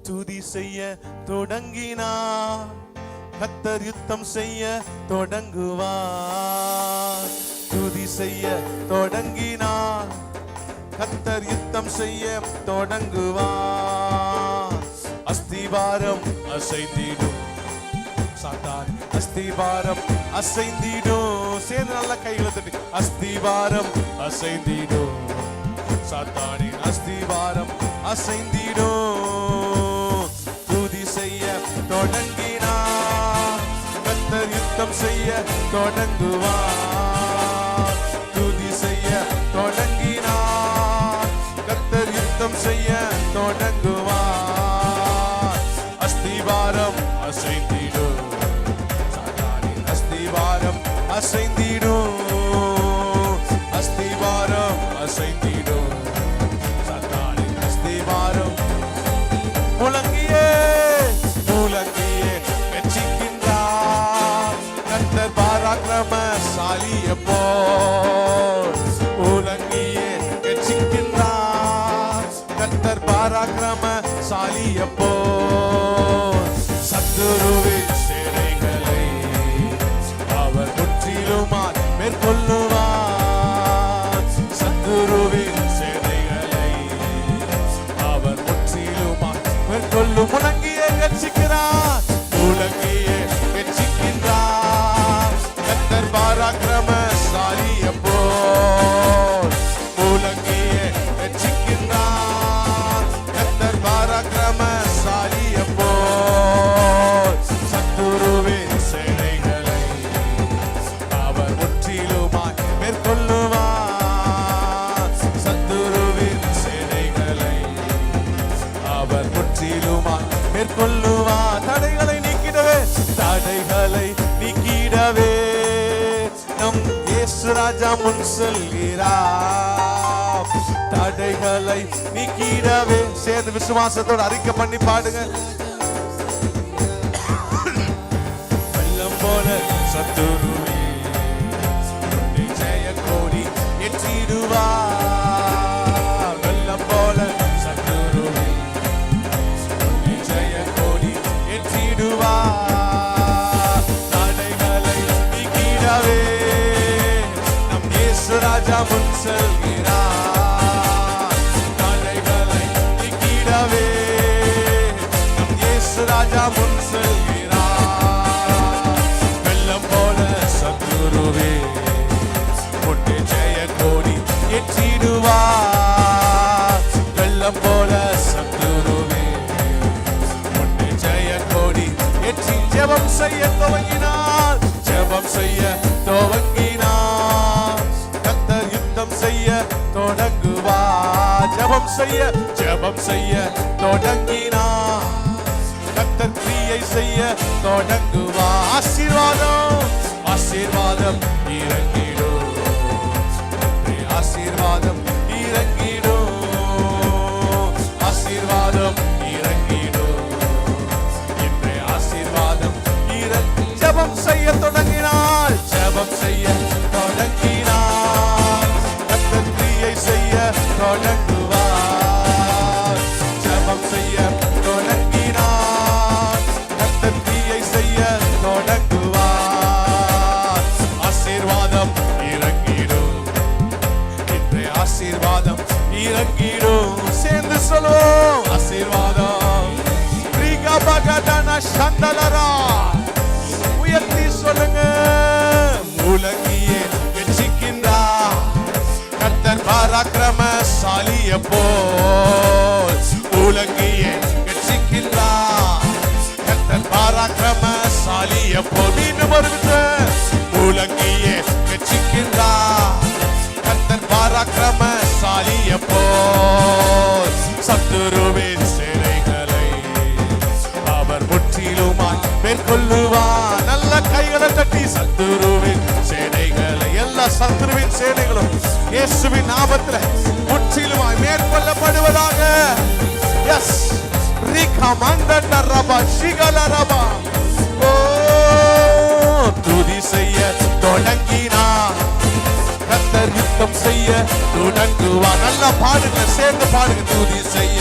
துதி செய்ய தொடங்கினார், கர்த்தர் யுத்தம் செய்ய தொடங்குவார். துதி செய்ய தொடங்கினார், கர்த்தர் யுத்தம் செய்ய தொடங்குவார். அஸ்திவாரம் அசைந்திடும், சாத்தான் அஸ்திவாரம் அசைந்திடும். சேர்ந்து நல்ல கைகளை தட்டி அஸ்திவாரம் அசைந்திடும், சாத்தானின் அஸ்திவாரம் அசைந்திடும். துதி செய்ய தொடங்கினார், கர்த்தர் யுத்தம் செய்ய தொடங்குவார். துதி செய்ய தொடங்கினார், கர்த்தர் யுத்தம் செய்ய தொடங்குவார். அஸ்திவாரம் அசைந்திடும், சாத்தானின் அஸ்திவாரம் அசைந்திடும். அஸ்திவாரம் அசைந்திடும், சாத்தானின் அஸ்திவாரம். முழங்கியே முழங்கியே வெற்றிக்கின்றார், கர்த்தர் பராக்கிரமசாலியை போல். முழங்கியே வெற்றிக்கின்றார், கர்த்தர் பராக்கிரமசாலியை போல். சத்துருவின் சேனைகளை அவர் முற்றிலுமாய் மேற்கொள்ளுவார். சத்துருவின் சேனைகளை அவர் முற்றிலுமாய் மேற்கொள்ளும். முழங்கியே வெற்றிக்கிறார், முழங்கியே வெற்றிக்கின்றார், கர்த்தர் பராக்கிரமசாலியை போல். முழங்கியே வெற்றிக்கின்றார், கர்த்தர் பராக்கிரமசாலியை போல். சத்துருவின் சேனைகளை அவர் முற்றிலுமாய் மேற்கொள்ளுவார். சத்துருவின் சேனைகளை அவர் முற்றிலுமாய் மேற்கொள்ளுவார். தடைகளை நீக்கிடவே, தடைகளை நீக்கிடவே நம் இயேசு ராஜா முன் செல்கிறார். தடைகளை நீக்கிடவே சேர்ந்து விசுவாசத்தோடு அறிக்கை பண்ணி பாடுங்க. வெள்ளம் போல சத்துருவே ஜெய கோடி ஏற்றிடுவார். வெள்ளம் போல சத்துருவே ஜெய கோடி ஏற்றிடுவார். தடைகளை நீக்கிடவே நம் இயேசு ராஜா முன் செல்கிறார். தடைகளை நீக்கிடவே நம் இயேசு ராஜா முன் செல்கிறார். வெள்ளம் போல சத்துருவே முன்னே ஜெய கோடி ஏற்றிடுவார். வெள்ளம் போல சத்துருவே முன்னே ஜெய கோடி ஏற்றி ஜெபம் செய்ய துவங்கினார். ஜெபம் செய்ய துவங்கினார், கர்த்தர் யுத்தம் செய்ய தொடங்குவார். ஜெபம் செய்ய தொடங்கினார், கர்த்தர் கிரியை செய்ய தொடங்குவார். ஆசீர்வாதம் ஆசீர்வாதம் இறங்கிடும், ஆசீர்வாதம் இறங்கிடும், ஆசீர்வாதம் இறங்கிடும், இன்றே ஆசீர்வாதம் இறங்கி. ஜெபம் செய்ய தொடங்கினார், ஜெபம் செய்ய தொடங்கினார், கர்த்தர் கிரியை செய்ய தொடங்குவார். ஜெபம் செய்ய தொடங்கினார், கர்த்தர் கிரியை செய்ய தொடங்குவார். ஆசீர்வாதம் இறங்கிடும், இன்றே ஆசீர்வாதம் இறங்கிடும். சேர்ந்து சொல்லுவோம் ஆசீர்வாதம். ரீகா பகதன சந்தலரா உயர்த்தி சொல்லுங்க. முழங்கியே வெற்றிக்கின்றார், கர்த்தர் பராக்கிரமசாலியை போல். முழங்கியே வெற்றிக்கின்றார், கர்த்தர் பராக்கிரமசாலியை போல். மீண்டும் வருகின்ற முழங்கியே வெற்றிக்கின்றார், கர்த்தர் பராக்கிரமசாலியை போல். சத்துருவின் சேனைகளை அவர் முற்றிலுமாய் மேற்கொள்ளுவார். நல்ல கைகளை தட்டி சத்துருவின் சேனைகளை, எல்லா சத்துருவின் சேனைகளும் இயேசுவின் நாமத்தில் முற்றிலுமாய் மேற்கொள்ளப்படுவதாக. எஸ் ரீகா மந்தன ரபா ஷிகல ரபா. ஓ துதி செய்ய தொடங்கினார், கர்த்தர் யுத்தம் செய்ய தொடங்குவார். நல்லா பாடுங்க, சேர்ந்து பாடுங்க. துதி செய்ய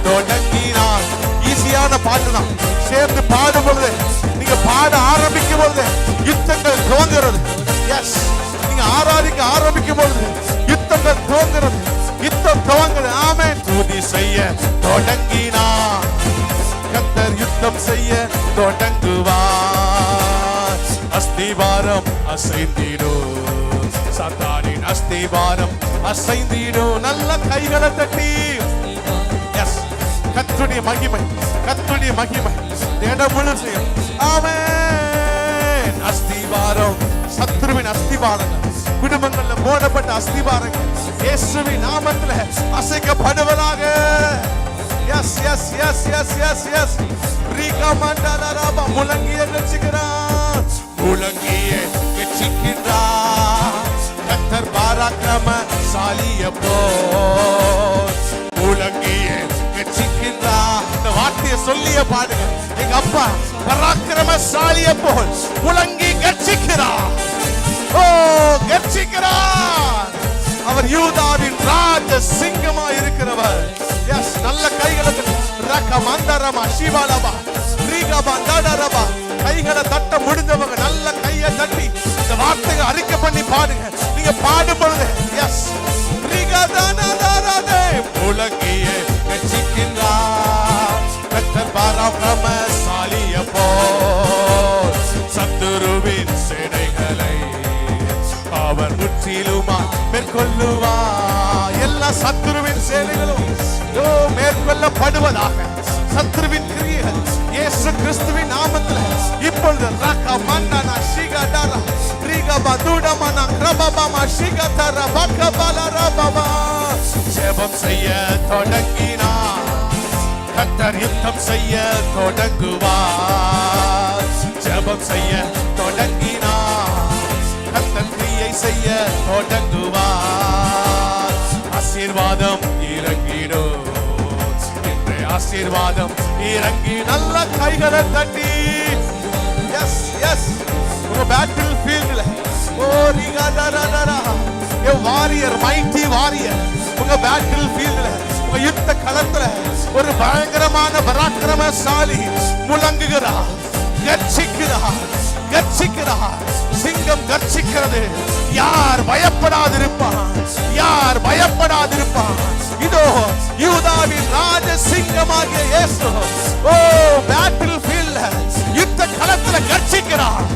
தொடங்கினார். ஈஸியா பாட்டு தான். சேர்ந்து பாடும் பொழுது, நீங்க பாட ஆரம்பிக்கும் பொழுது யுத்தங்கள் துவங்குறது. எஸ், நீங்க ஆராதிக்க ஆரம்பிக்கும் பொழுது யுத்தங்கள் துவங்குறது, யுத்தம் துவங்குறது. ஆமென். துதி செய்ய தொடங்கினார் கர்த்தர், யுத்தம் செய்ய தொடங்குவார். அஸ்திவாரம் அசைந்திடும், சாத்தானின் அஸ்திவாரம் அசைந்திடும். நல்ல கைகளை தட்டி எஸ், கர்த்தருடைய மகிமை, கர்த்தருடைய மகிமை இடம் முழுசையும். ஆமென். அஸ்திவாரம், சத்துருவின் அஸ்திவாரங்கள், குடும்பங்கள்ல போடப்பட்ட அஸ்திவாரங்கள் இயேசுவின் நாமத்துல அசைக்கப்படுவதாக. Yes yes yes yes yes yes. ரீகா மண்டலராபா முழங்கிய கட்சிக்கிறார், முழங்கிய கட்சிக்கிறார். கர்த்தர் பராக்கிரமசாலிய போல் முழங்கிய கட்சிக்கிறார். இந்த வார்த்தையை சொல்லிய பாடுங்க. எங்க அப்பா பராக்கிரமசாலிய போல் முழங்கி கட்சிக்கிறார். ஓ, கட்சிக்கிறார். அவர் யூதாவின் ராஜ சிங்கமா இருக்கிறவர். எஸ், நல்ல கைகளை ரகமந்தரமா சிவாலபா ரீகபா தடரபா. கைகளை தட்ட முடிஞ்சவங்க நல்ல கையை தட்டி இந்த வார்த்தையை அறிக்கை பண்ணி பாடுங்க. நீங்க பாடும் பொழுது எஸ், ரீகதானதாரதே முழங்கிய கட்சிக்கின்றார். கர்த்தர் பராக்கிரமசாலிய போல் சத்துருவின் சேனைகளை அவர் முற்றிலுமா மேற்கொள்ளுவா. எல்லா சத்துருவின் சேனைகளும் மேற்கொள்ளப்படுவதாக. சத்துருவின் கிரியைகள் இயேசு கிறிஸ்துவின் நாமத்தில் இப்பொழுது ரக மண்டன சிகடர ரிகப துடமன கிரபபம சிகதர பக்கபல ரபபா. ஜெபம் செய்ய தொடங்கினார் கர்த்தர், யுத்தம் செய்ய தொடங்குவார். ஜெபம் செய்ய தொடங்கினார் கர்த்தர், கிரியை செய்ய தொடங்குவார். ஆசீர்வாதம் இறங்கிடும், இன்று ஆசீர்வாதம் இறங்கி நல்ல கைகளை தட்டி எஸ் எஸ். உங்க பேட்டில் ஃபீல்ட்ல ஓ ரிகடரடரா ஏ வாரியர், மைட்டி வாரியர், உங்க பேட்டில் ஃபீல்ட்ல, உங்க யுத்த களத்துல ஒரு பயங்கரமான பராக்கிரமசாலி முழங்குகிறார், கர்ச்சிக்கிறார், கர்ச்சிக்கிறார். சிங்கம் கர்ச்சிக்கிறது. யார் பயப்படாதிருப்பான்? யார் பயப்படாதிருப்பான்? இதோ யூதாவின் ராஜ சிங்கமாகிய இயேசு ஓ பேட்டில் ஃபீல்ட்ல யுத்த களத்துல கர்ச்சிக்கிறார்,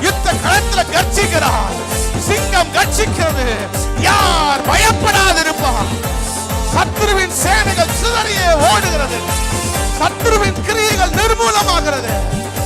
யுத்த களத்துல கர்ச்சிக்கிறார். சிங்கம் கர்ச்சிக்கிறது. யார் பயப்படாதிருப்பான்? சத்துருவின் சேனைகள் சிதறியே ஓடுகிறது. சத்துருவின் கிரியை